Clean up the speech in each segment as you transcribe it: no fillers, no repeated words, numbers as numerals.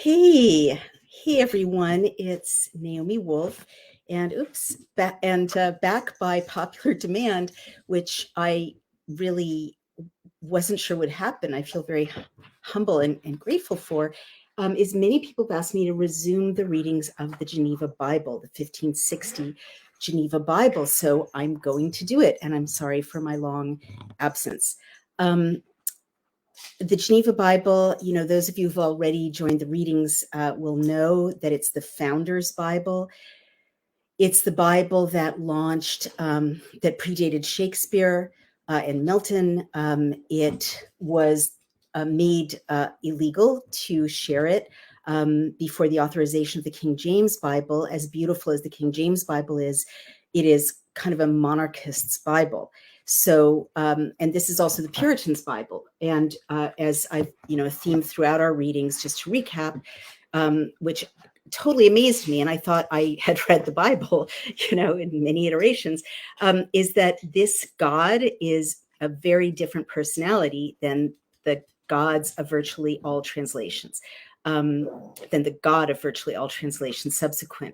Hey everyone, it's Naomi Wolf, and back by popular demand, which I really wasn't sure would happen. I feel very humble and grateful for, is many people have asked me to resume the readings of the Geneva Bible, the 1560 Geneva Bible. So I'm going to do it, and I'm sorry for my long absence. The Geneva Bible, those of you who've already joined the readings will know that it's the Founder's Bible. It's the Bible that launched, that predated Shakespeare and Milton. It was made illegal to share it before the authorization of the King James Bible. As beautiful as the King James Bible is, it is kind of a monarchist's Bible. So, and this is also the Puritans' Bible. And as I've, a theme throughout our readings, just to recap, which totally amazed me, and I thought I had read the Bible, in many iterations, is that this God is a very different personality than the gods of virtually all translations, than the God of virtually all translations subsequent,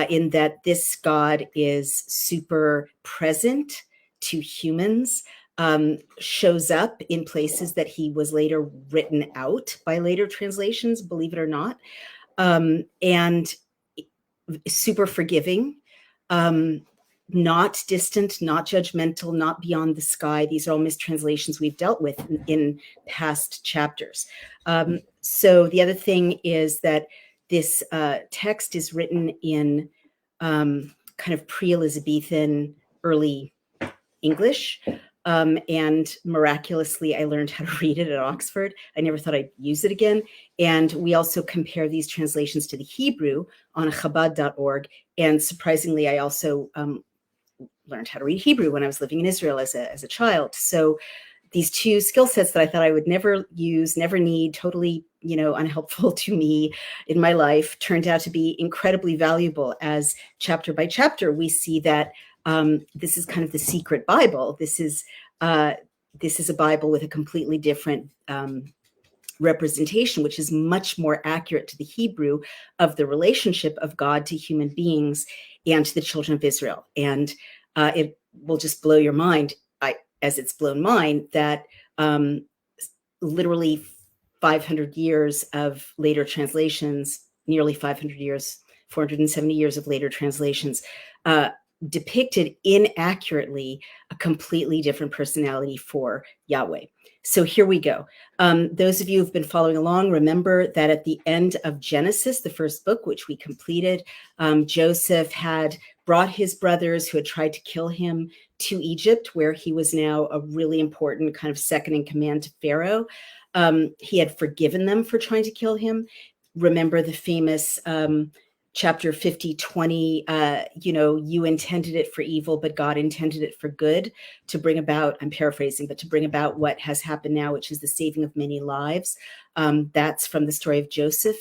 in that this God is super present to humans, shows up in places that he was later written out by later translations, believe it or not, and super forgiving, not distant, not judgmental, not beyond the sky. These are all mistranslations we've dealt with in past chapters. So the other thing is that this text is written in kind of pre-Elizabethan early English. And miraculously, I learned how to read it at Oxford. I never thought I'd use it again. And we also compare these translations to the Hebrew on Chabad.org. And surprisingly, I also learned how to read Hebrew when I was living in Israel as a child. So these two skill sets that I thought I would never use, never need, totally, unhelpful to me in my life, turned out to be incredibly valuable. As chapter by chapter, we see that this is kind of the secret Bible. This is a Bible with a completely different representation, which is much more accurate to the Hebrew of the relationship of God to human beings and to the children of Israel. And it will just blow your mind, as it's blown mine, that literally 500 years of later translations, nearly 500 years, 470 years of later translations, depicted inaccurately a completely different personality for Yahweh. So here we go. Those of you who've been following along, remember that at the end of Genesis, the first book, which we completed, Joseph had brought his brothers who had tried to kill him to Egypt, where he was now a really important kind of second in command to Pharaoh. He had forgiven them for trying to kill him. Remember the famous chapter 50:20, you intended it for evil, but God intended it for good, to bring about, I'm paraphrasing, but to bring about what has happened now, which is the saving of many lives. That's from the story of Joseph.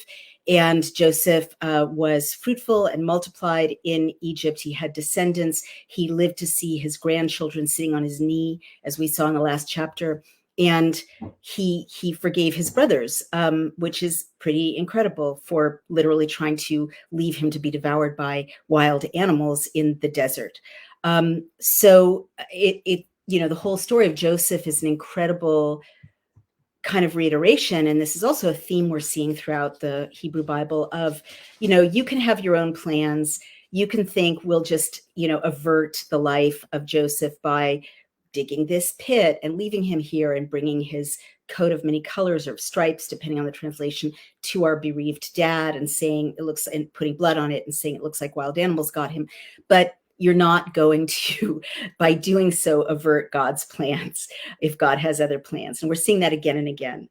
And Joseph was fruitful and multiplied in Egypt. He had descendants. He lived to see his grandchildren sitting on his knee, as we saw in the last chapter. And he forgave his brothers, which is pretty incredible, for literally trying to leave him to be devoured by wild animals in the desert. So the whole story of Joseph is an incredible kind of reiteration. And this is also a theme we're seeing throughout the Hebrew Bible of, you can have your own plans. You can think we'll just, avert the life of Joseph by digging this pit and leaving him here and bringing his coat of many colors or stripes, depending on the translation, to our bereaved dad and saying it looks, and putting blood on it and saying it looks like wild animals got him. But you're not going to, by doing so, avert God's plans if God has other plans. And we're seeing that again and again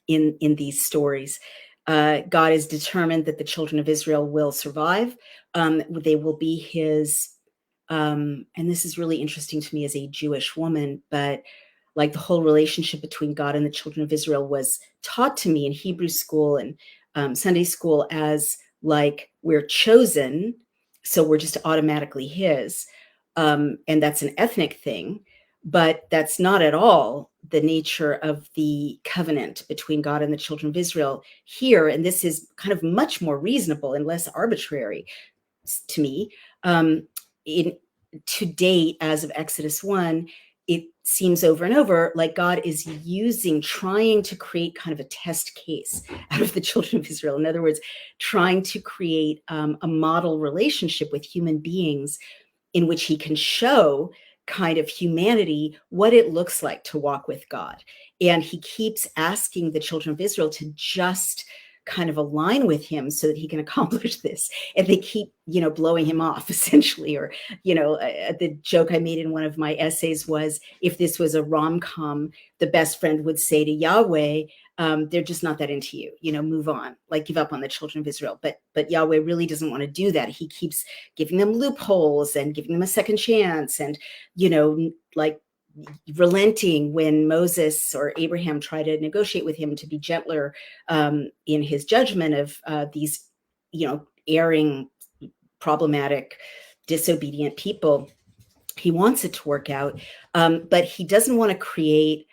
in these stories. God is determined that the children of Israel will survive. They will be his, and this is really interesting to me as a Jewish woman, but like the whole relationship between God and the children of Israel was taught to me in Hebrew school and Sunday school as like, we're chosen, so we're just automatically his. And that's an ethnic thing. But that's not at all the nature of the covenant between God and the children of Israel here. And this is kind of much more reasonable and less arbitrary to me. In to date, as of Exodus 1, it seems over and over like God is trying to create kind of a test case out of the children of Israel. In other words, trying to create a model relationship with human beings in which he can show kind of humanity what it looks like to walk with God. And he keeps asking the children of Israel to just kind of align with him so that he can accomplish this. And they keep, blowing him off essentially. Or, the joke I made in one of my essays was, if this was a rom-com, the best friend would say to Yahweh, they're just not that into you, move on, like give up on the children of Israel. But Yahweh really doesn't want to do that. He keeps giving them loopholes and giving them a second chance, and, like relenting when Moses or Abraham try to negotiate with him to be gentler in his judgment of these, erring, problematic, disobedient people. He wants it to work out, but he doesn't want to create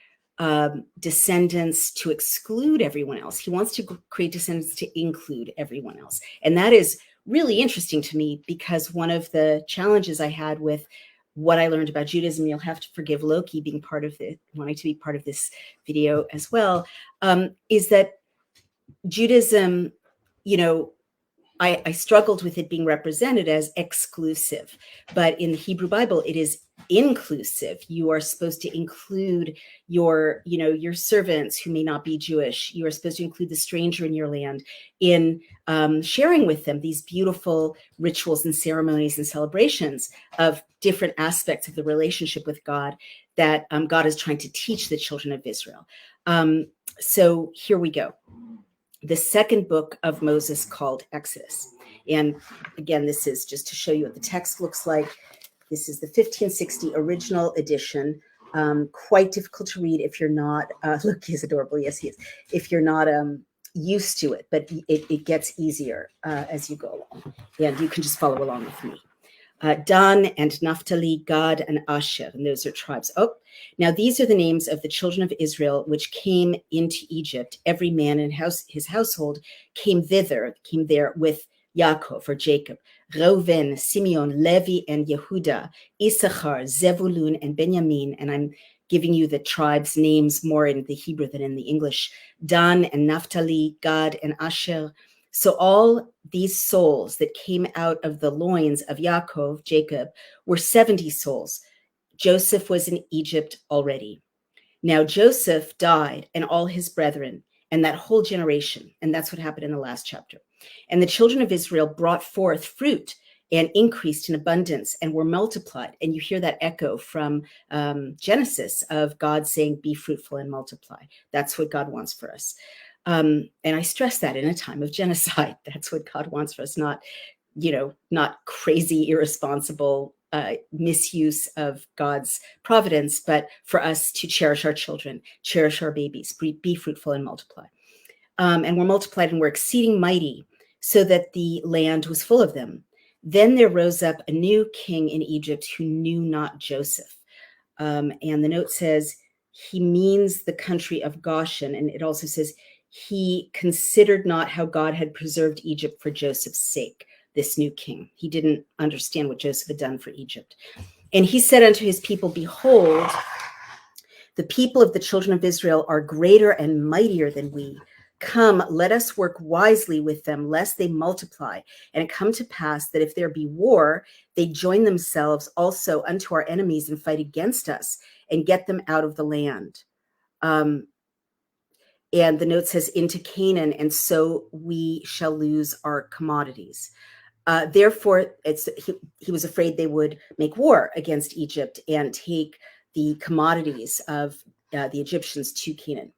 descendants to exclude everyone else. He wants to create descendants to include everyone else. And that is really interesting to me, because one of the challenges I had with what I learned about Judaism, you'll have to forgive Loki being wanting to be part of this video as well, is that Judaism, I struggled with it being represented as exclusive, but in the Hebrew Bible, it is inclusive. You are supposed to include your servants who may not be Jewish. You are supposed to include the stranger in your land in sharing with them these beautiful rituals and ceremonies and celebrations of different aspects of the relationship with God that God is trying to teach the children of Israel. So here we go. The second book of Moses, called Exodus. And again, this is just to show you what the text looks like. This is the 1560 original edition. Quite difficult to read if you're not, look, he's adorable. Yes, he is. If you're not used to it, but it gets easier as you go along. And you can just follow along with me. Dan and Naphtali, Gad and Asher, and those are tribes. Oh, now these are the names of the children of Israel which came into Egypt. Every man in his household came there with Yaakov or Jacob, Reuven, Simeon, Levi, and Yehuda, Issachar, Zevulun, and Benjamin. And I'm giving you the tribes' names more in the Hebrew than in the English. Dan and Naphtali, Gad and Asher. So all these souls that came out of the loins of Yaakov, Jacob, were 70 souls. Joseph was in Egypt already. Now Joseph died, and all his brethren, and that whole generation. And that's what happened in the last chapter. And the children of Israel brought forth fruit and increased in abundance and were multiplied. And you hear that echo from Genesis of God saying, be fruitful and multiply. That's what God wants for us. And I stress that in a time of genocide, that's what God wants for us, not crazy, irresponsible misuse of God's providence, but for us to cherish our children, cherish our babies, be fruitful and multiply. And we're multiplied and we're exceeding mighty, so that the land was full of them. Then there rose up a new king in Egypt who knew not Joseph. And the note says he means the country of Goshen. And it also says he considered not how God had preserved Egypt for Joseph's sake, this new king. He didn't understand what Joseph had done for Egypt. And he said unto his people, behold, the people of the children of Israel are greater and mightier than we. Come, let us work wisely with them, lest they multiply. And it come to pass that if there be war, they join themselves also unto our enemies and fight against us and get them out of the land. And the note says, into Canaan, and so we shall lose our commodities. Therefore, he was afraid they would make war against Egypt and take the commodities of the Egyptians to Canaan.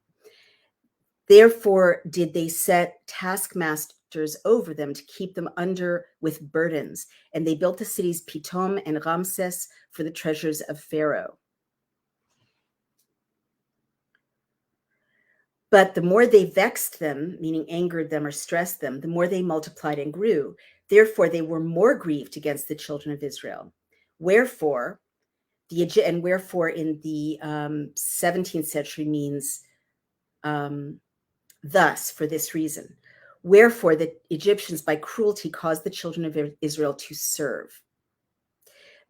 Therefore did they set taskmasters over them to keep them under with burdens. And they built the cities Pitom and Ramses for the treasures of Pharaoh. But the more they vexed them, meaning angered them or stressed them, the more they multiplied and grew. Therefore they were more grieved against the children of Israel. Wherefore and wherefore in the 17th century means thus, for this reason. Wherefore the Egyptians by cruelty caused the children of Israel to serve.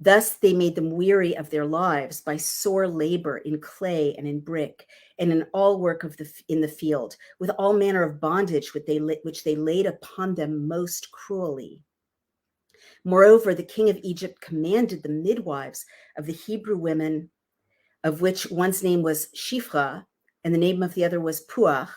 Thus they made them weary of their lives by sore labor in clay and in brick and in all work in the field, with all manner of bondage which they laid upon them most cruelly. Moreover, the king of Egypt commanded the midwives of the Hebrew women, of which one's name was Shifra and the name of the other was Puach,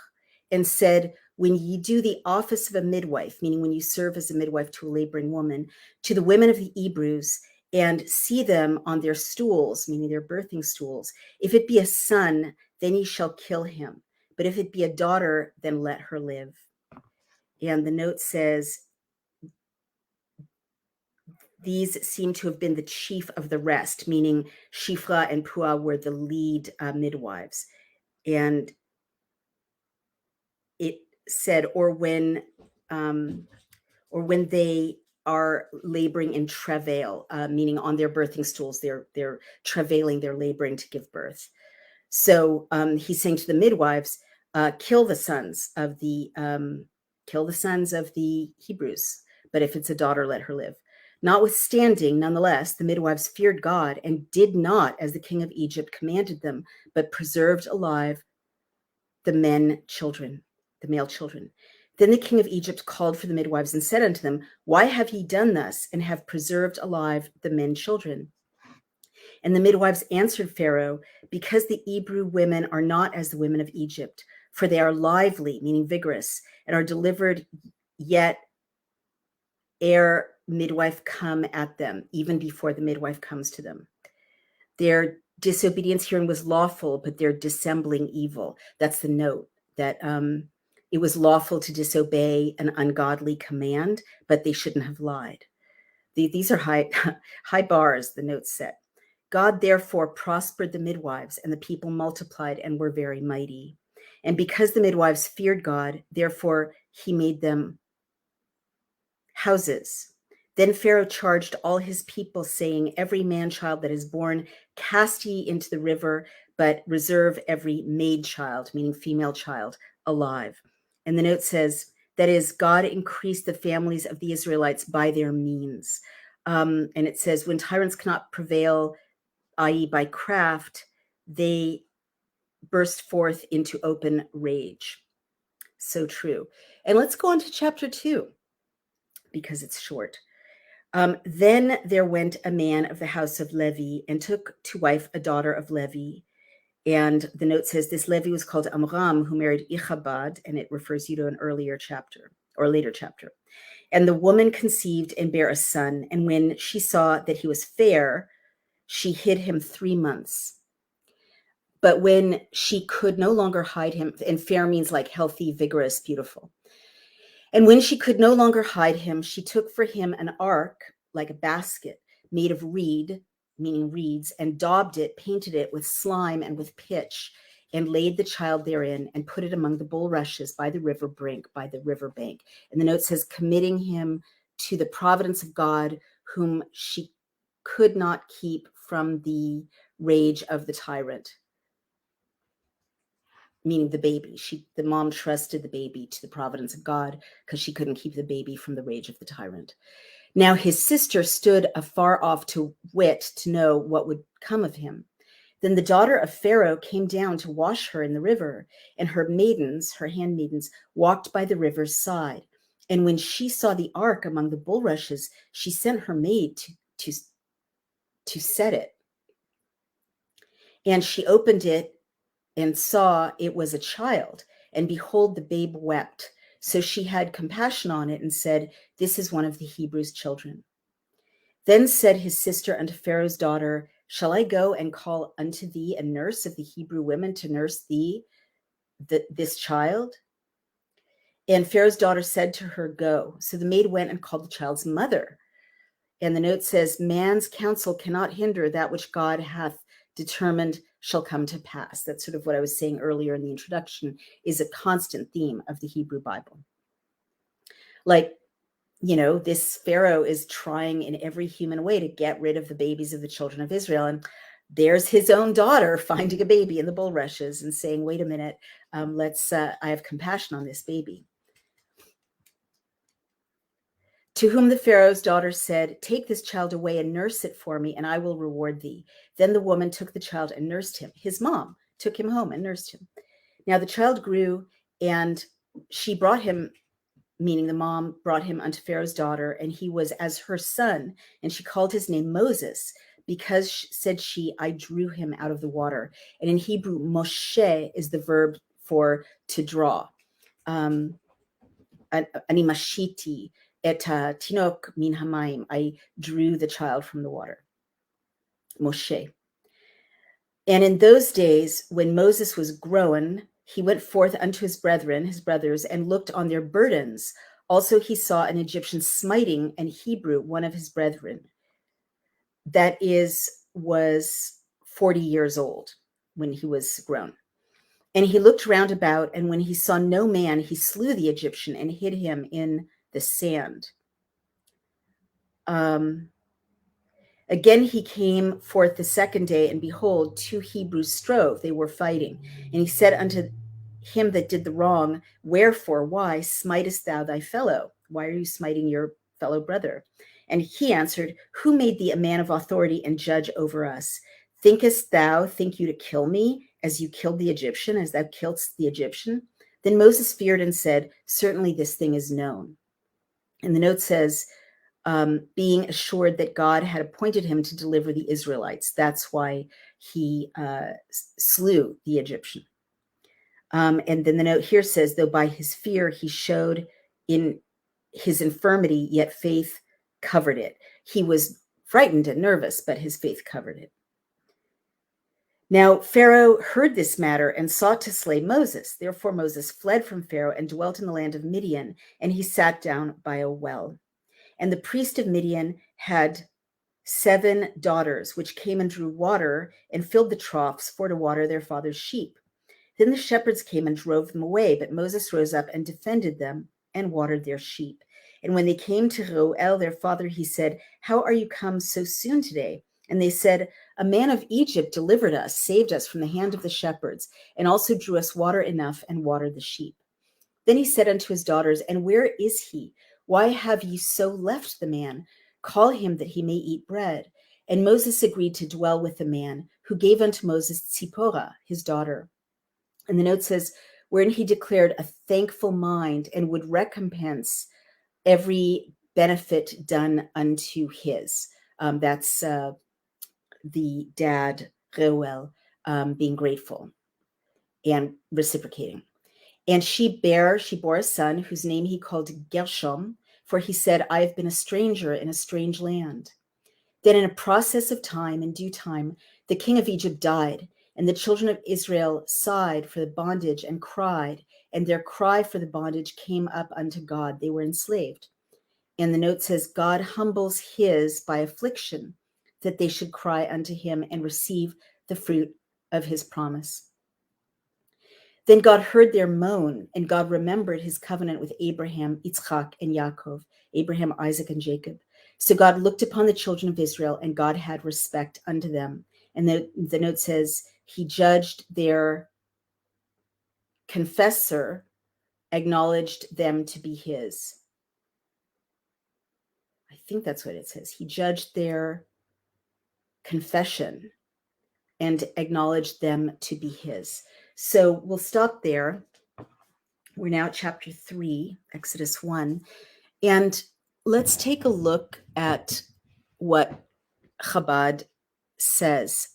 and said, when ye do the office of a midwife, meaning when you serve as a midwife to a laboring woman, to the women of the Hebrews, and see them on their stools, meaning their birthing stools, if it be a son, then ye shall kill him. But if it be a daughter, then let her live. And the note says, these seem to have been the chief of the rest, meaning Shifra and Puah were the lead midwives. And it said, or when they are laboring in travail, meaning on their birthing stools, they're travailing, they're laboring to give birth. So he's saying to the midwives, kill the sons of the Hebrews, but if it's a daughter, let her live. Notwithstanding, nonetheless, the midwives feared God and did not, as the king of Egypt commanded them, but preserved alive the male children. Then the king of Egypt called for the midwives and said unto them, why have ye done thus, and have preserved alive the men children? And the midwives answered Pharaoh, because the Hebrew women are not as the women of Egypt, for they are lively, meaning vigorous, and are delivered yet ere midwife come at them, even before the midwife comes to them. Their disobedience herein was lawful, but their dissembling evil. That's the note, that it was lawful to disobey an ungodly command, but they shouldn't have lied. These are high bars, the note set. God therefore prospered the midwives, and the people multiplied and were very mighty. And because the midwives feared God, therefore he made them houses. Then Pharaoh charged all his people, saying, every man child that is born cast ye into the river, but reserve every maid child, meaning female child, alive. And the note says, that is, God increased the families of the Israelites by their means. And it says, when tyrants cannot prevail, i.e. by craft, they burst forth into open rage. So true. And let's go on to chapter 2, because it's short. Then there went a man of the house of Levi and took to wife a daughter of Levi. And the note says this Levi was called Amram, who married Ichabod, and it refers you to an earlier chapter or later chapter. And the woman conceived and bare a son. And when she saw that he was fair, she hid him 3 months. But when she could no longer hide him, and fair means like healthy, vigorous, beautiful. And when she could no longer hide him, she took for him an ark, like a basket, made of reed, meaning reeds, and daubed it, painted it with slime and with pitch, and laid the child therein, and put it among the bulrushes by the river bank. And the note says, committing him to the providence of God, whom she could not keep from the rage of the tyrant. Meaning the baby. The mom trusted the baby to the providence of God because she couldn't keep the baby from the rage of the tyrant. Now his sister stood afar off to wit, to know what would come of him. Then the daughter of Pharaoh came down to wash her in the river, and her handmaidens, walked by the river's side. And when she saw the ark among the bulrushes, she sent her maid to set it. And she opened it and saw it was a child, and behold, the babe wept. So she had compassion on it and said, this is one of the Hebrews' children. Then said his sister unto Pharaoh's daughter, shall I go and call unto thee a nurse of the Hebrew women to nurse thee this child? And Pharaoh's daughter said to her, go. So the maid went and called the child's mother. And the note says, man's counsel cannot hinder that which God hath determined shall come to pass. That's sort of what I was saying earlier in the introduction, is a constant theme of the Hebrew Bible. Like, this Pharaoh is trying in every human way to get rid of the babies of the children of Israel. And there's his own daughter finding a baby in the bulrushes and saying, wait a minute, I have compassion on this baby. To whom the Pharaoh's daughter said, take this child away and nurse it for me, and I will reward thee. Then the woman took the child and nursed him. His mom took him home and nursed him. Now the child grew, and she brought him, meaning the mom brought him unto Pharaoh's daughter, and he was as her son, and she called his name Moses, because, said she, I drew him out of the water. And in Hebrew, Moshe is the verb for to draw. Ani mashiti et tinok min hamayim. I drew the child from the water. Moshe. And in those days, when Moses was grown, he went forth unto his brethren, his brothers, and looked on their burdens. Also he saw an Egyptian smiting an Hebrew, one of his brethren, that was 40 years old when he was grown. And he looked round about, and when he saw no man, he slew the Egyptian and hid him in the sand. Again he came forth the second day, and behold, two Hebrews strove, they were fighting. And he said unto him that did the wrong, wherefore, why smitest thou thy fellow? Why are you smiting your fellow brother? And he answered, who made thee a man of authority and judge over us? Think you to kill me, as you killed the Egyptian, as thou killedst the Egyptian? Then Moses feared and said, certainly this thing is known. And the note says, being assured that God had appointed him to deliver the Israelites. That's why he slew the Egyptian. And then the note here says, though by his fear he showed in his infirmity, yet faith covered it. He was frightened and nervous, but his faith covered it. Now Pharaoh heard this matter and sought to slay Moses. Therefore Moses fled from Pharaoh and dwelt in the land of Midian, and he sat down by a well. And the priest of Midian had 7 daughters, which came and drew water and filled the troughs for to water their father's sheep. Then the shepherds came and drove them away, but Moses rose up and defended them and watered their sheep. And when they came to Reuel, their father, he said, how are you come so soon today? And they said, a man of Egypt delivered us, saved us from the hand of the shepherds, and also drew us water enough and watered the sheep. Then he said unto his daughters, and where is he? Why have ye so left the man? Call him that he may eat bread. And Moses agreed to dwell with the man, who gave unto Moses Zipporah, his daughter. And the note says, wherein he declared a thankful mind and would recompense every benefit done unto his. That's the dad, Reuel, being grateful and reciprocating. And she bore a son, whose name he called Gershom, for he said, I have been a stranger in a strange land. Then in a process of time, in due time, the king of Egypt died, and the children of Israel sighed for the bondage and cried, and their cry for the bondage came up unto God. They were enslaved. And the note says, God humbles his by affliction, that they should cry unto him and receive the fruit of his promise. Then God heard their moan, and God remembered his covenant with Abraham, Yitzchak, and Yaakov, Abraham, Isaac, and Jacob. So God looked upon the children of Israel, and God had respect unto them. And the note says, he judged their confessor, acknowledged them to be his. I think that's what it says. He judged their confession and acknowledged them to be his. So we'll stop there. We're now at chapter 3, Exodus 1. And let's take a look at what Chabad says.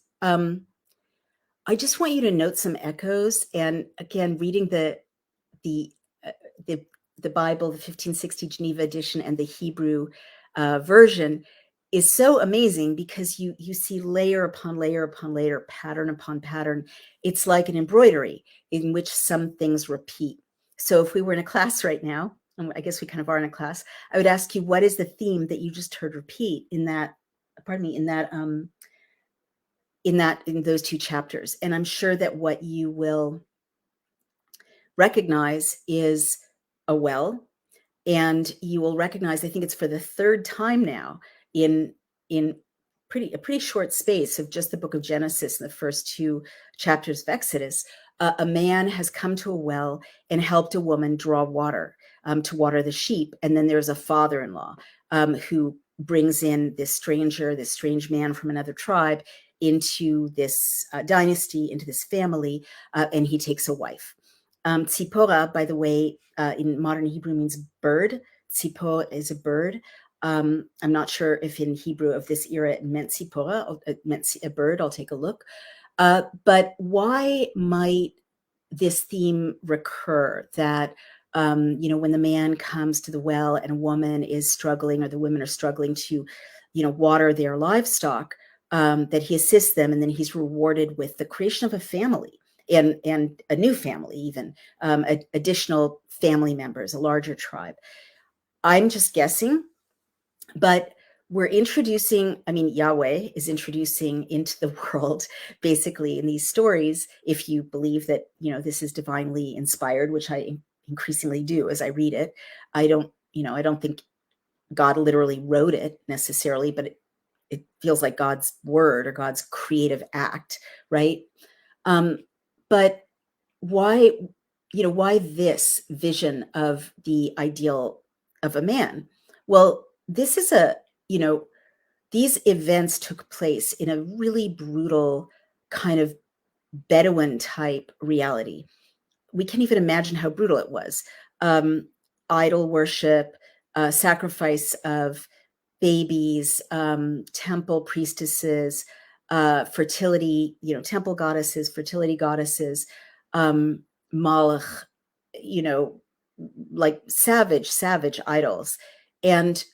I just want you to note some echoes. And again, reading the Bible, the 1560 Geneva edition, and the Hebrew version is so amazing, because you see layer upon layer upon layer, pattern upon pattern. It's like an embroidery in which some things repeat. So if we were in a class right now, and I guess we kind of are in a class, I would ask you, what is the theme that you just heard repeat in those 2 chapters? And I'm sure that what you will recognize is a well, and you will recognize, I think it's for the 3rd time now in pretty short space of just the book of Genesis and the first two chapters of Exodus, a man has come to a well and helped a woman draw water to water the sheep. And then there's a father-in-law who brings in this strange man from another tribe into this dynasty, into this family, and he takes a wife. Tzipora, by the way, in modern Hebrew means bird. Tzipor is a bird. I'm not sure if in Hebrew of this era it meant tzipora, it meant a bird. I'll take a look. But why might this theme recur that, when the man comes to the well and a woman is struggling, or the women are struggling to, water their livestock, that he assists them, and then he's rewarded with the creation of a family and a new family, even additional family members, a larger tribe. I'm just guessing, but we're introducing, Yahweh is introducing into the world, basically in these stories, if you believe that, this is divinely inspired, which I increasingly do as I read it. I don't think God literally wrote it necessarily, but it feels like God's word or God's creative act, right? But why this vision of the ideal of a man? Well, this is these events took place in a really brutal kind of Bedouin type reality. We can't even imagine how brutal it was. Idol worship, sacrifice of babies, temple priestesses, fertility, temple goddesses, fertility goddesses, Malach, like savage idols, and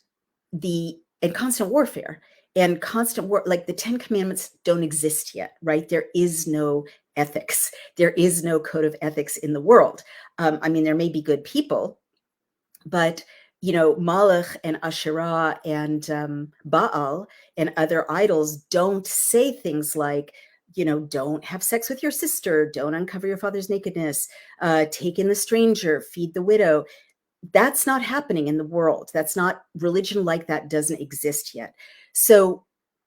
constant warfare and constant war. Like the 10 Commandments don't exist yet, right? There is no ethics. There is no code of ethics in the world. There may be good people, but Malach and Asherah and Baal and other idols don't say things like, don't have sex with your sister, don't uncover your father's nakedness, take in the stranger, feed the widow. That's not happening in the world. That's not, religion like that doesn't exist yet. So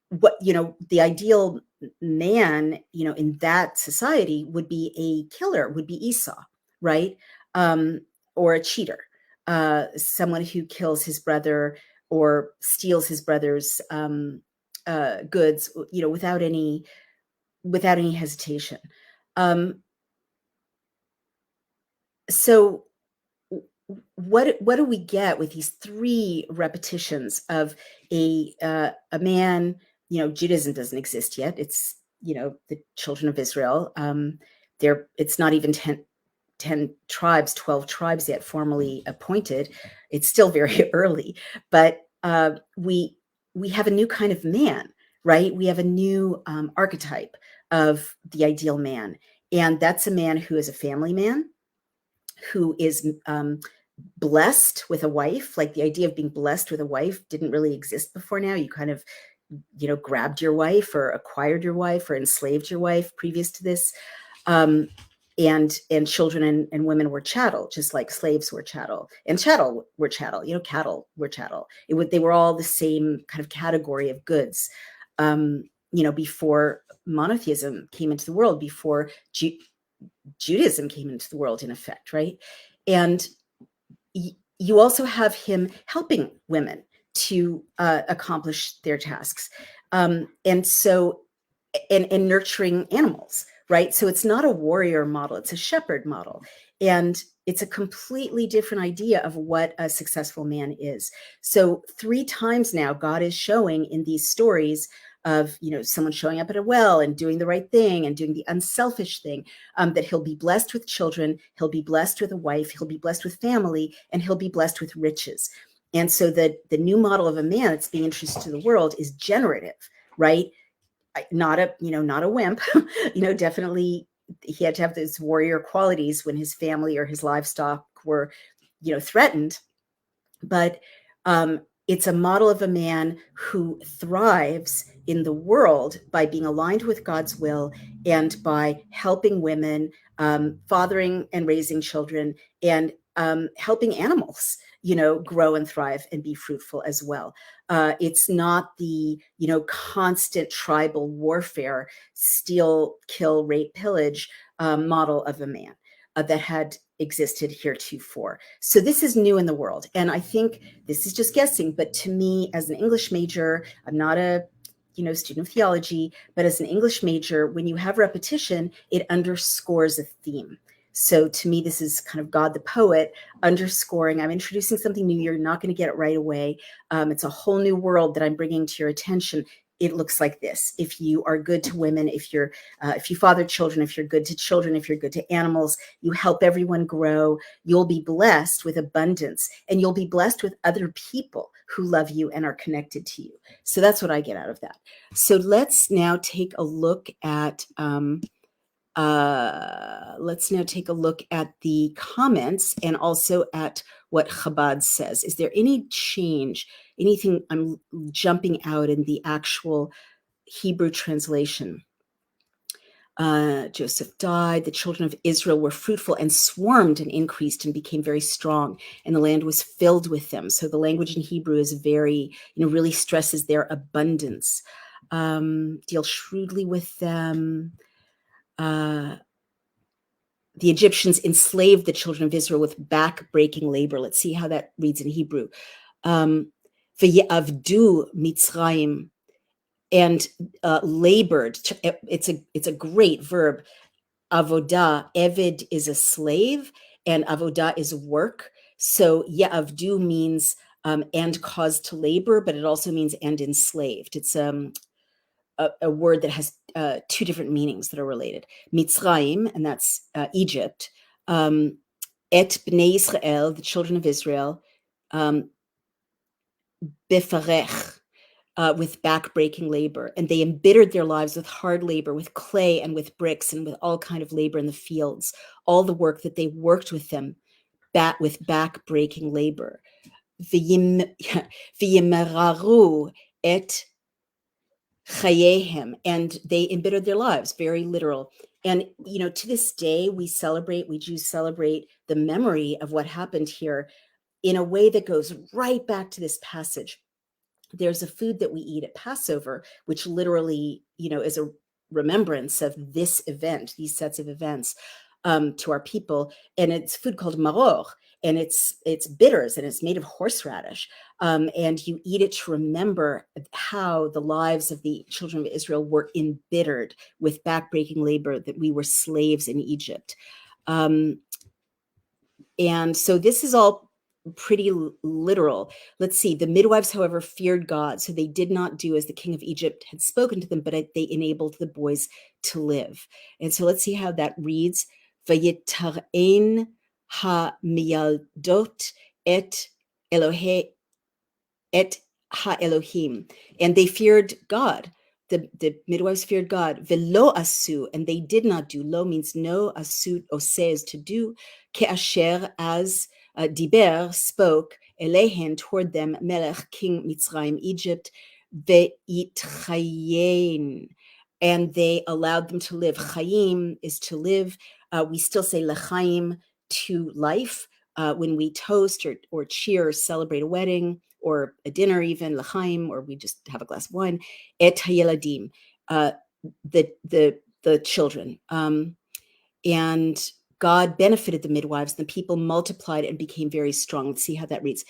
what, the ideal man, in that society would be a killer, would be Esau, right? Or a cheater, someone who kills his brother or steals his brother's goods, without any hesitation. So what do we get with these three repetitions of a man? Judaism doesn't exist yet. It's the children of Israel. It's not even 10 tribes, 12 tribes yet formally appointed. It's still very early, but we have a new kind of man, right? We have a new archetype of the ideal man, and that's a man who is a family man, who is blessed with a wife. Like the idea of being blessed with a wife didn't really exist before now. You kind of, grabbed your wife or acquired your wife or enslaved your wife previous to this. And children and women were chattel, just like slaves were chattel, and chattel were chattel, cattle were chattel. They were all the same kind of category of goods, before monotheism came into the world, before Judaism came into the world, in effect, right? And you also have him helping women to accomplish their tasks, and nurturing animals, right? So it's not a warrior model, it's a shepherd model. And it's a completely different idea of what a successful man is. So 3 times now, God is showing in these stories of, someone showing up at a well and doing the right thing and doing the unselfish thing, that he'll be blessed with children, he'll be blessed with a wife, he'll be blessed with family, and he'll be blessed with riches. And so the new model of a man that's being introduced to the world is generative, right? Not a wimp, definitely he had to have those warrior qualities when his family or his livestock were, threatened. But it's a model of a man who thrives in the world by being aligned with God's will and by helping women, fathering and raising children, and helping animals, grow and thrive and be fruitful as well. It's not the, constant tribal warfare, steal, kill, rape, pillage model of a man that had existed heretofore. So this is new in the world. And I think this is just guessing, but to me, as an English major, I'm not a student of theology, but as an English major, when you have repetition, it underscores a theme. So to me, this is kind of God the poet underscoring, I'm introducing something new. You're not going to get it right away. It's a whole new world that I'm bringing to your attention. It looks like this. If you are good to women, if you father children, if you're good to children, if you're good to animals, you help everyone grow, you'll be blessed with abundance, and you'll be blessed with other people who love you and are connected to you. So that's what I get out of that. So let's now take a look at the comments and also at what Chabad says. Is there any change, anything I'm jumping out in the actual Hebrew translation? Joseph died. The children of Israel were fruitful and swarmed and increased and became very strong, and the land was filled with them. So the language in Hebrew is very, really stresses their abundance. Deal shrewdly with them. The Egyptians enslaved the children of Israel with back-breaking labor. Let's see how that reads in Hebrew. V'yavdu Mitzrayim, and labored. It's a great verb. Avodah, Eved is a slave, and avodah is work. So yavdu means and caused to labor, but it also means and enslaved. It's a word that has two different meanings that are related. Mitzrayim, and that's Egypt. Et bnei Israel, the children of Israel. Befarech, with back-breaking labor, and they embittered their lives with hard labor, with clay and with bricks and with all kind of labor in the fields, all the work that they worked with them with back-breaking labor. V'yimeraru et chayehem, and they embittered their lives, very literal. And, to this day, we Jews celebrate the memory of what happened here in a way that goes right back to this passage. There's a food that we eat at Passover, which literally, is a remembrance of this event, these sets of events to our people. And it's food called maror, and it's bitters, and it's made of horseradish. And you eat it to remember how the lives of the children of Israel were embittered with backbreaking labor, that we were slaves in Egypt. And so this is all pretty literal. Let's see. The midwives, however, feared God, so they did not do as the king of Egypt had spoken to them, but they enabled the boys to live. And so let's see how that reads. Vayitarain ha-miyaldot et ha-Elohim. And they feared God. The midwives feared God. Velo asu, and they did not do. Lo means no, asu oseh is to do. Ke'asher, as Diber spoke, elehen, toward them, Melech, king Mitzrayim, Egypt, ve'itchayein, and they allowed them to live. Chayim is to live. We still say lechaim, to life, when we toast or cheer or celebrate a wedding or a dinner, even lechaim, or we just have a glass of wine. Et hayeladim, the children, and God benefited the midwives. The people multiplied and became very strong. Let's see how that reads.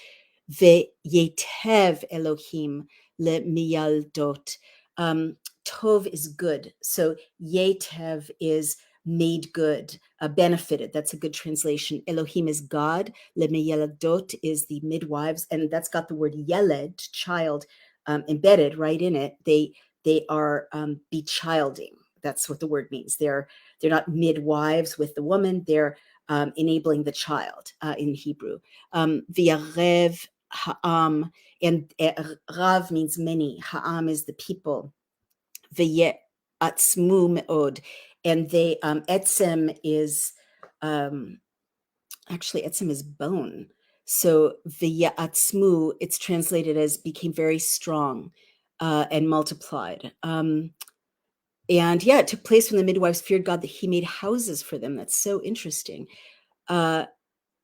Ve'yetev Elohim le'miyaldot. Tov is good. So yetev is made good, benefited. That's a good translation. Elohim is God. Le'miyaldot is the midwives. And that's got the word yeled, child, embedded right in it. They are bechilding. That's what the word means. They're not midwives with the woman. They're enabling the child in Hebrew. V'yarev ha'am, and rav means many. Ha'am is the people. V'ye'atzmu me'od, and they etzem is actually etzem is bone. So v'ye'atzmu, it's translated as became very strong and multiplied. And it took place when the midwives feared God, that he made houses for them. That's so interesting.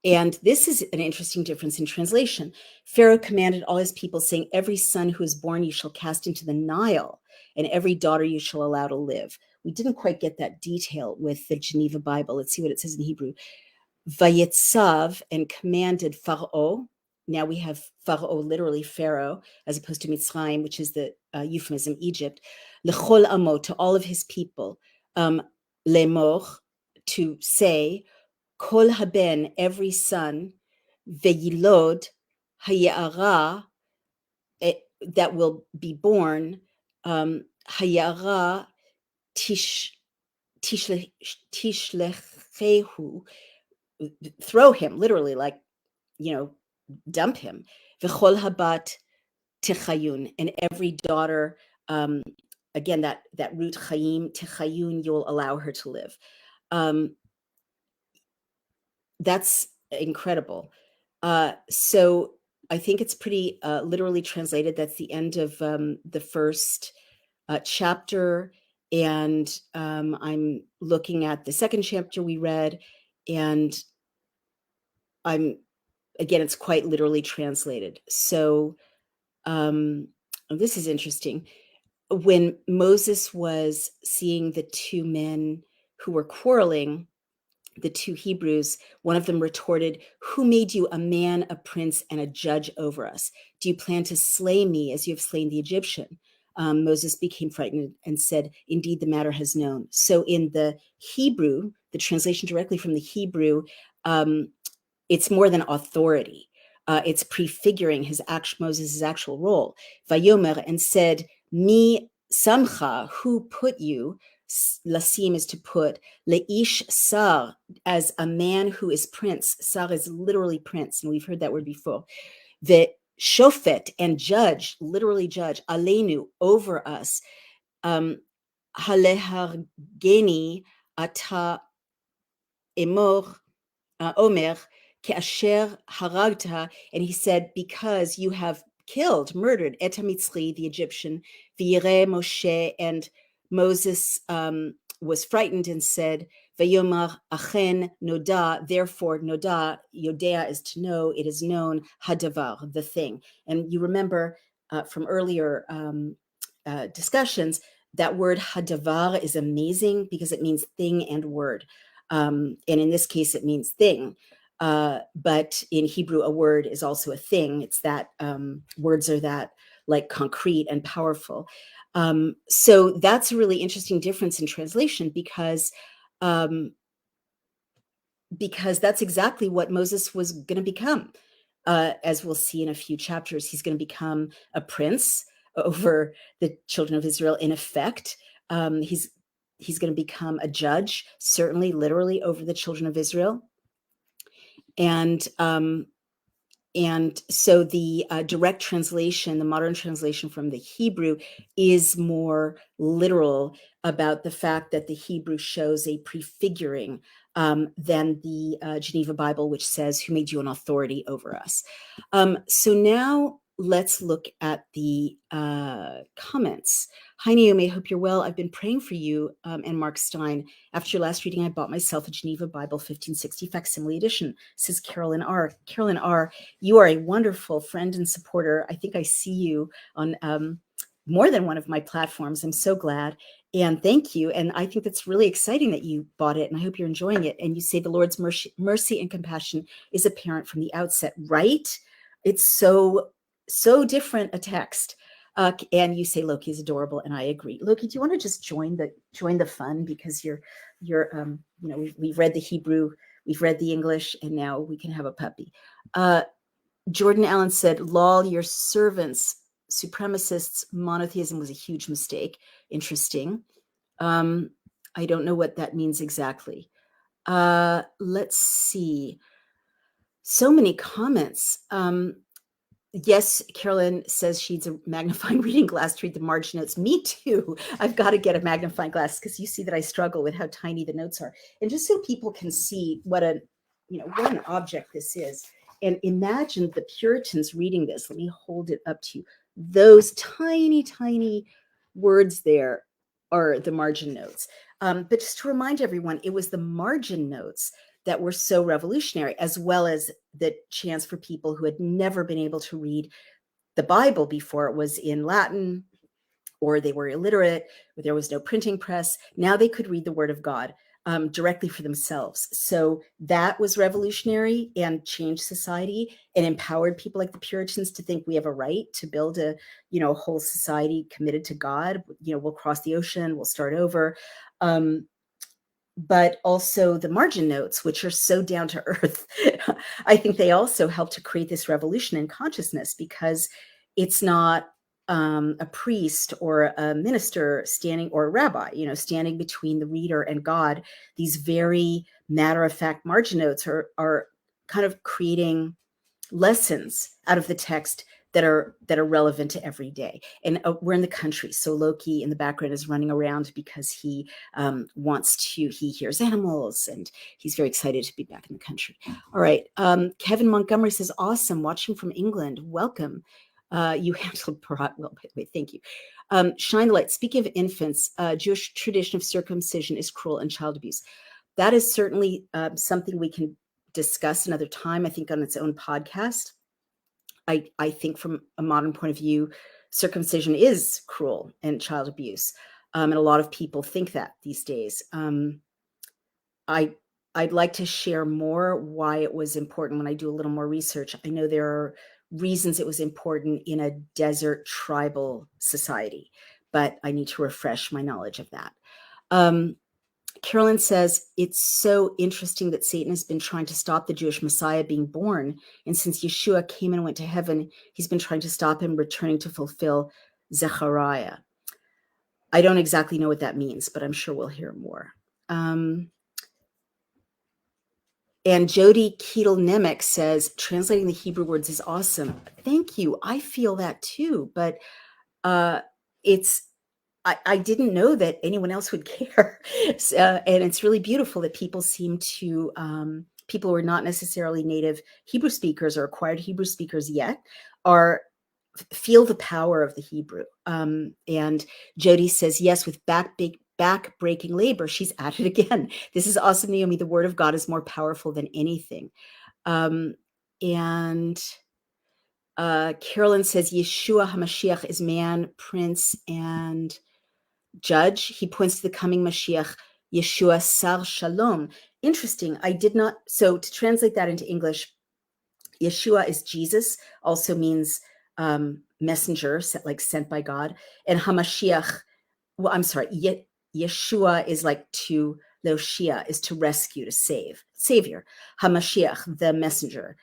And this is an interesting difference in translation. Pharaoh commanded all his people, saying, every son who is born you shall cast into the Nile, and every daughter you shall allow to live. We didn't quite get that detail with the Geneva Bible. Let's see what it says in Hebrew. Vayetzav, and commanded Pharaoh. Now we have Pharaoh, literally Pharaoh, as opposed to Mitzrayim, which is the euphemism Egypt. Lechol amo, to all of his people. Lemor, to say, Kol haben, every son, veyilod, hayara, that will be born, hayara tishlechehu, throw him, literally, like, dump him. V'chol habat techayun, and every daughter, again, that root chayim, techayun, you'll allow her to live. That's incredible. So I think it's pretty literally translated. That's the end of the first chapter. And I'm looking at the second chapter we read, and again, it's quite literally translated. So this is interesting. When Moses was seeing the two men who were quarreling, the two Hebrews, one of them retorted, who made you a man, a prince, and a judge over us? Do you plan to slay me as you have slain the Egyptian? Moses became frightened and said, indeed, the matter has known. So in the Hebrew, the translation directly from the Hebrew, it's more than authority. It's prefiguring Moses' actual role. Vayomer, and said, mi samcha, who put you, lasim is to put, leish sar, as a man who is prince. Sar is literally prince, and we've heard that word before. The shofet, and judge, literally judge, aleinu, over us. Halehargeni ata emor omer ke'asher haragta, and he said, because you have murdered et hamitzri, the Egyptian, v'yireh Moshe, and Moses was frightened and said, vayomar achen noda, therefore noda, yodea is to know, it is known, hadavar, the thing. And you remember from earlier discussions, that word hadavar is amazing because it means thing and word. And in this case, it means thing. But in Hebrew, a word is also a thing. It's that words are that like concrete and powerful. So that's a really interesting difference in translation because that's exactly what Moses was going to become. As we'll see in a few chapters, he's going to become a prince over the children of Israel. In effect, he's going to become a judge, certainly literally over the children of Israel. And so the direct translation, the modern translation from the Hebrew, is more literal about the fact that the Hebrew shows a prefiguring than the Geneva Bible, which says, who made you an authority over us? So now let's look at the comments. Hi, Naomi, I hope you're well. I've been praying for you and Mark Stein. After your last reading, I bought myself a Geneva Bible 1560 facsimile edition, says Carolyn R. Carolyn R., you are a wonderful friend and supporter. I think I see you on more than one of my platforms. I'm so glad. And thank you. And I think that's really exciting that you bought it, and I hope you're enjoying it. And you say the Lord's mercy and compassion is apparent from the outset, right? It's so different a text. And you say Loki is adorable, and I agree. Loki, do you want to just join the fun, because you're we've read the Hebrew, we've read the English, and now we can have a puppy. Jordan Allen said, "Lol, your servants, supremacists, monotheism was a huge mistake." Interesting. I don't know what that means exactly. Let's see. So many comments. Yes, Carolyn says she needs a magnifying reading glass to read the margin notes. Me too. I've got to get a magnifying glass, because you see that I struggle with how tiny the notes are. And just so people can see what an object this is. And imagine the Puritans reading this. Let me hold it up to you. Those tiny, tiny words there are the margin notes. But just to remind everyone, it was the margin notes that were so revolutionary, as well as the chance for people who had never been able to read the Bible before it was in Latin, or they were illiterate, or there was no printing press. Now they could read the Word of God directly for themselves. So that was revolutionary and changed society and empowered people like the Puritans to think we have a right to build a, whole society committed to God. We'll cross the ocean, we'll start over. But also the margin notes, which are so down to earth. I think they also help to create this revolution in consciousness, because it's not a priest or a minister standing, or a rabbi, standing between the reader and God. These very matter-of-fact margin notes are kind of creating lessons out of the text that are relevant to every day. And we're in the country, so Loki in the background is running around because he he hears animals, and he's very excited to be back in the country. All right, Kevin Montgomery says, awesome, watching from England, welcome. You handled Parat well, by the way, thank you. Shine the light. Speaking of infants, Jewish tradition of circumcision is cruel and child abuse. That is certainly something we can discuss another time, I think, on its own podcast. I think from a modern point of view, circumcision is cruel and child abuse. And a lot of people think that these days. I'd like to share more why it was important when I do a little more research. I know there are reasons it was important in a desert tribal society, but I need to refresh my knowledge of that. Carolyn says, it's so interesting that Satan has been trying to stop the Jewish Messiah being born. And since Yeshua came and went to heaven, he's been trying to stop him returning to fulfill Zechariah. I don't exactly know what that means, but I'm sure we'll hear more. And Jody Keetle-Nemec says, translating the Hebrew words is awesome. Thank you. I feel that too, but I didn't know that anyone else would care. And it's really beautiful that people seem to, people who are not necessarily native Hebrew speakers or acquired Hebrew speakers yet, feel the power of the Hebrew. And Jody says, yes, with back-breaking labor, she's at it again. This is awesome, Naomi. The word of God is more powerful than anything. And Carolyn says, Yeshua HaMashiach is man, prince, and judge. He points to the coming Mashiach, Yeshua Sar Shalom. Interesting. I did not. So to translate that into English, Yeshua is Jesus, also means messenger, like sent by God. And HaMashiach, well, I'm sorry, Yeshua is like to Loshia, is to rescue, to save, savior. HaMashiach, the messenger,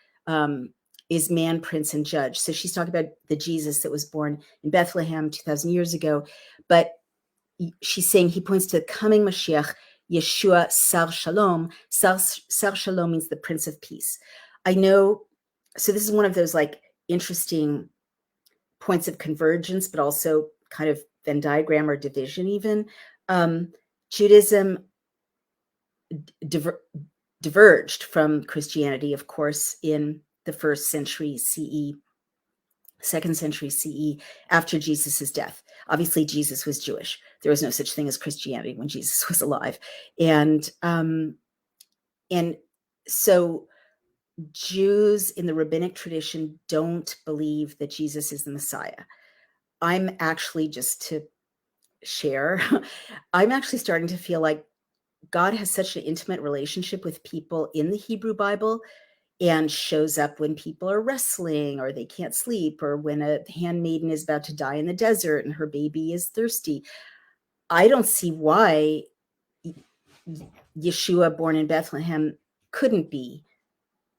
is man, prince, and judge. So she's talking about the Jesus that was born in Bethlehem 2,000 years ago. But she's saying he points to the coming Mashiach, Yeshua Sar Shalom. Sar Shalom means the Prince of Peace. I know, so this is one of those like interesting points of convergence, but also kind of Venn diagram or division even. Judaism diverged from Christianity, of course, in the 1st century CE, 2nd century CE, after Jesus's death. Obviously, Jesus was Jewish. There was no such thing as Christianity when Jesus was alive. And so Jews in the rabbinic tradition don't believe that Jesus is the Messiah. I'm actually, just to share, I'm actually starting to feel like God has such an intimate relationship with people in the Hebrew Bible, and shows up when people are wrestling or they can't sleep, or when a handmaiden is about to die in the desert and her baby is thirsty. I don't see why Yeshua, born in Bethlehem, couldn't be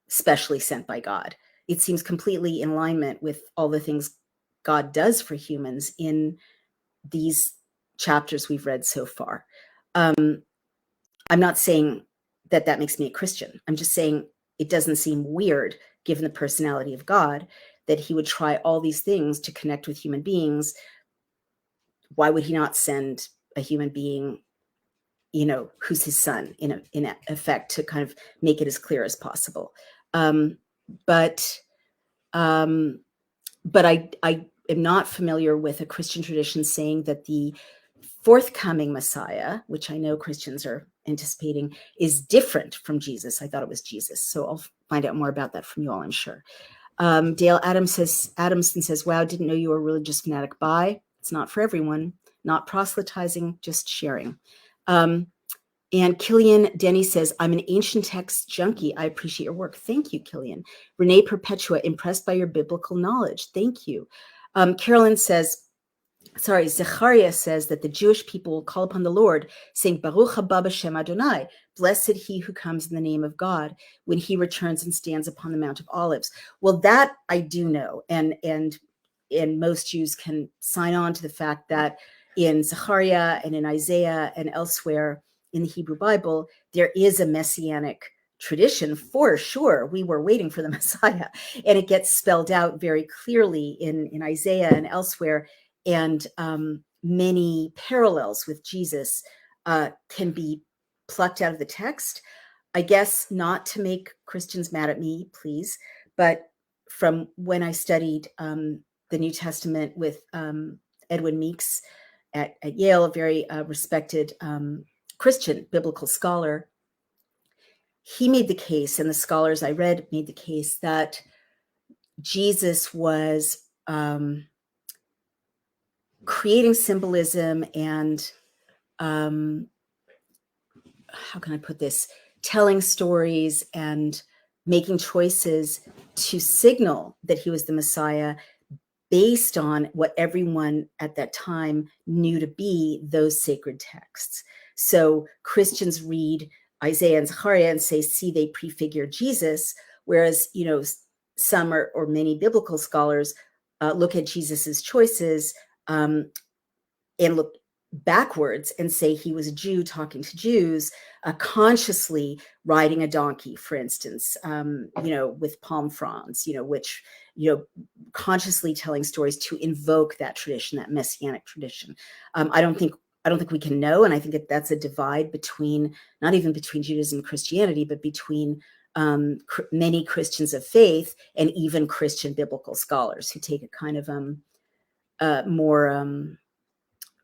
specially sent by God. It seems completely in alignment with all the things God does for humans in these chapters we've read so far. I'm not saying that makes me a Christian. I'm just saying it doesn't seem weird, given the personality of God, that he would try all these things to connect with human beings. Why would he not send a human being, who's his son, in effect, to kind of make it as clear as possible? But I am not familiar with a Christian tradition saying that the forthcoming Messiah, which I know Christians are anticipating is different from Jesus. I thought it was Jesus. So I'll find out more about that from you all, I'm sure. Dale Adamson says, wow, didn't know you were a religious fanatic. Bye. It's not for everyone. Not proselytizing, just sharing. And Killian Denny says, I'm an ancient text junkie. I appreciate your work. Thank you, Killian. Renee Perpetua, impressed by your biblical knowledge. Thank you. Carolyn says, Zechariah says that the Jewish people will call upon the Lord, saying, Baruch haba b'shem Adonai, blessed he who comes in the name of God, when he returns and stands upon the Mount of Olives. Well, that I do know. And most Jews can sign on to the fact that in Zechariah and in Isaiah and elsewhere in the Hebrew Bible, there is a messianic tradition for sure. We were waiting for the Messiah, and it gets spelled out very clearly in Isaiah and elsewhere. And many parallels with Jesus can be plucked out of the text. I guess not to make Christians mad at me, please, but from when I studied the New Testament with Edwin Meeks at Yale, a very respected Christian biblical scholar, he made the case, and the scholars I read made the case, that Jesus was creating symbolism and how can I put this? Telling stories and making choices to signal that he was the Messiah based on what everyone at that time knew to be those sacred texts. So Christians read Isaiah and Zechariah and say, see, they prefigure Jesus, whereas, some or many biblical scholars look at Jesus's choices and look backwards and say he was a Jew talking to Jews, consciously riding a donkey, for instance, with palm fronds, which, consciously telling stories to invoke that tradition, that messianic tradition. I don't think we can know. And I think that's a divide between, not even between Judaism and Christianity, but between many Christians of faith and even Christian biblical scholars who take a kind of more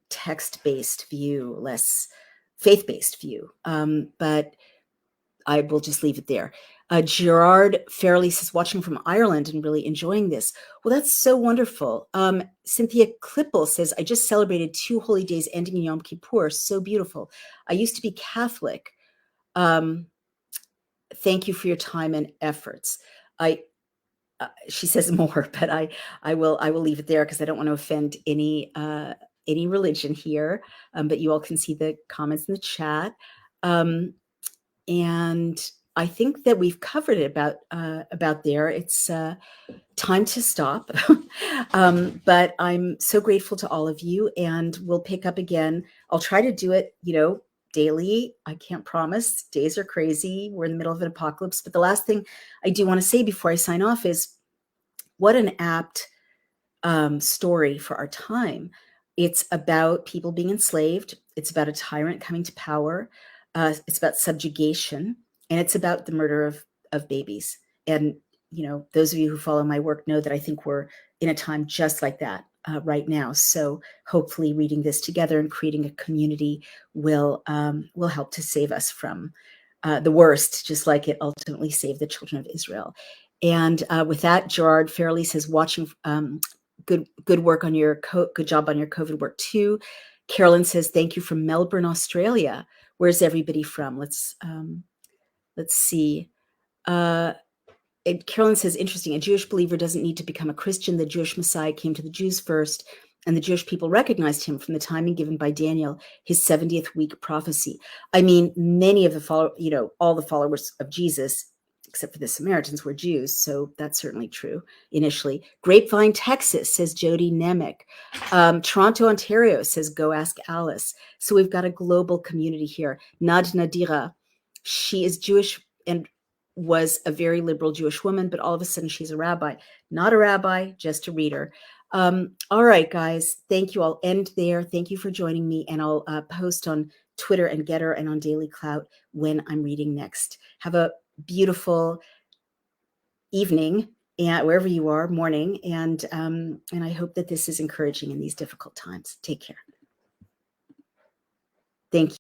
text-based view, less faith-based view. But I will just leave it there. Gerard Fairley says, watching from Ireland and really enjoying this. Well, that's so wonderful. Cynthia Klippel says, I just celebrated 2 holy days ending in Yom Kippur. So beautiful. I used to be Catholic. Thank you for your time and efforts. She says more, but I will leave it there because I don't want to offend any religion here. But you all can see the comments in the chat. And I think that we've covered it about there. It's time to stop. But I'm so grateful to all of you, and we'll pick up again. I'll try to do it, daily. I can't promise. Days are crazy. We're in the middle of an apocalypse. But the last thing I do want to say before I sign off is what an apt story for our time. It's about people being enslaved. It's about a tyrant coming to power. It's about subjugation, and it's about the murder of babies. And, those of you who follow my work know that I think we're in a time just like that right now. So hopefully reading this together and creating a community will help to save us from the worst, just like it ultimately saved the children of Israel. And with that, Gerard Fairley says, watching good work on your good job on your COVID work too. Carolyn says, thank you from Melbourne, Australia. Where's everybody from? Let's see. Carolyn says, interesting. A Jewish believer doesn't need to become a Christian. The Jewish Messiah came to the Jews first, and the Jewish people recognized him from the timing given by Daniel, his 70th week prophecy. I mean, many of all the followers of Jesus, except for the Samaritans, were Jews. So that's certainly true initially. Grapevine, Texas, says Jody Nemec. Toronto, Ontario, says Go Ask Alice. So we've got a global community here. Nad Nadira, she is Jewish and was a very liberal Jewish woman, but all of a sudden she's a rabbi. Not a rabbi, just a reader. All right, guys, thank you. I'll end there. Thank you for joining me, and I'll post on Twitter and Getter and on DailyClout when I'm reading next. Have a beautiful evening, and wherever you are, morning, and I hope that this is encouraging in these difficult times. Take care. Thank you.